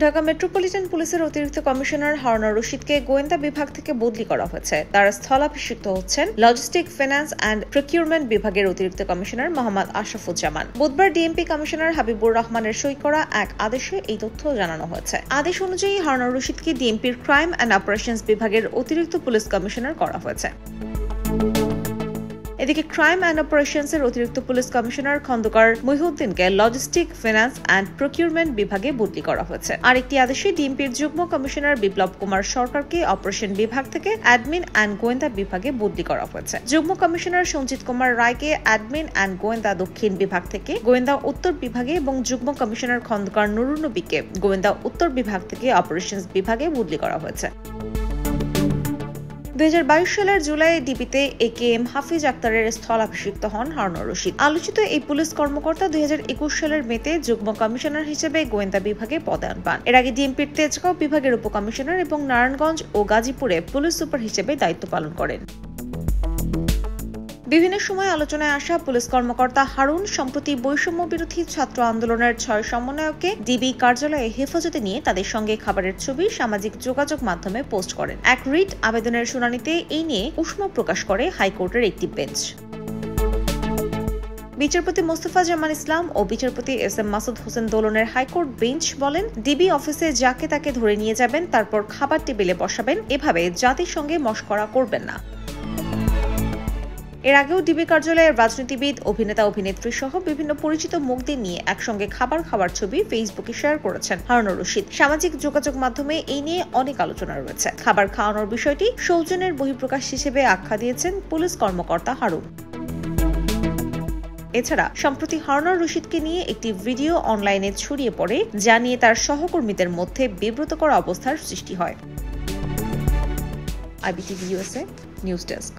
Dhaka metropolitan পুলিশের অতিরিক্ত commissioner Harunur রশিদকে গোয়েন্দা বিভাগ থেকে বদলি করা হয়েছে। তার স্থলাভিষিক্ত হচ্ছেন লজিস্টিক, ফিন্যান্স অ্যান্ড প্রকিউরমেন্ট বিভাগের অতিরিক্ত কমিশনার মোহাম্মদ আশরাফুজ্জামান। বুধবার ডিএমপি কমিশনার হাবিবুর রহমানের সই করা এক আদেশে এই তথ্য জানানো হয়েছে। আদেশ অনুযায়ী হারুনুর রশিদকে ডিএমপির ক্রাইম অ্যান্ড অপারেশনস বিভাগের অতিরিক্ত পুলিশ কমিশনার করা হয়েছে। এদিকে ক্রাইম অ্যান্ড অপারেশনসের অতিরিক্ত পুলিশ কমিশনার খন্দকার মহিউদ্দিনকে লজিস্টিক, ফিন্যান্স অ্যান্ড প্রকিউরমেন্ট বিভাগে বদলি করা হয়েছে। আরেকটি আদেশে ডিএমপির যুগ্ম কমিশনার বিপ্লব কুমার সরকারকে অপারেশন বিভাগ থেকে অ্যাডমিন অ্যান্ড গোয়েন্দা বিভাগে বদলি করা হয়েছে। যুগ্ম কমিশনার সঞ্জিত কুমার রায়কে অ্যাডমিন অ্যান্ড গোয়েন্দা দক্ষিণ বিভাগ থেকে গোয়েন্দা উত্তর বিভাগে এবং যুগ্ম কমিশনার খন্দকার নুরুন নবীকে গোয়েন্দা উত্তর বিভাগ থেকে অপারেশনস বিভাগে বদলি করা হয়েছে। 2022 সালের জুলাই ডিবিতে AKM হাফিজ আক্তারের স্থলাভিষিক্ত হন হারুনুর রশিদ। আলোচিত এই পুলিশ কর্মকর্তা 2021 সালের মেতে যুগ্ম কমিশনার হিসেবে গোয়েন্দা বিভাগে পদায়ন পান। এর আগে ডিএমপির তেজগাঁও বিভাগের উপকমিশনার এবং নারায়ণগঞ্জ ও গাজীপুরে পুলিশ সুপার হিসেবে দায়িত্ব পালন করেন। বিভিন্ন সময় আলোচনায় আসা পুলিশ কর্মকর্তা হারুন সম্প্রতি বৈষম্য বিরোধী ছাত্র আন্দোলনের 6 সমন্বয়ককে ডিবি কার্যালয়ে হেফাজতে নিয়ে তাদের সঙ্গে খাবারের ছবি সামাজিক যোগাযোগ মাধ্যমে পোস্ট করেন। এক রিট আবেদনের শুনানিতে এই নিয়ে উষ্মা প্রকাশ করে হাইকোর্টের একটি বেঞ্চ। বিচারপতি মোস্তফা জামান ইসলাম ও বিচারপতি SM মাসুদ হোসেন দোলনের হাইকোর্ট বেঞ্চ বলেন, ডিবি অফিসে যাকে তাকে ধরে নিয়ে যাবেন, তারপর খাবার টেবিলে বসাবেন, এভাবে জাতির সঙ্গে মশকরা করবেন না। এর আগেও ডিবি কার্যালয়ের রাজনীতিবিদ, অভিনেতা, অভিনেত্রী সহ বিভিন্ন পরিচিত মুখদের নিয়ে একসঙ্গে খাবার খাওয়ার ছবি ফেসবুকে শেয়ার করেছেন হারুনুর রশিদ। সামাজিক যোগাযোগ মাধ্যমে এই নিয়ে অনেক আলোচনা রয়েছে। খাবার খাওয়ানোর বিষয়টি সৌজন্যের বহিঃপ্রকাশ হিসেবে আখ্যা দিয়েছেন পুলিশ কর্মকর্তা হারুন। এছাড়া সম্প্রতি হারুনুর রশিদকে নিয়ে একটি ভিডিও অনলাইনে ছড়িয়ে পড়ে, যা নিয়ে তার সহকর্মীদের মধ্যে বিব্রতকর অবস্থার সৃষ্টি হয়। IBTV USA news desk.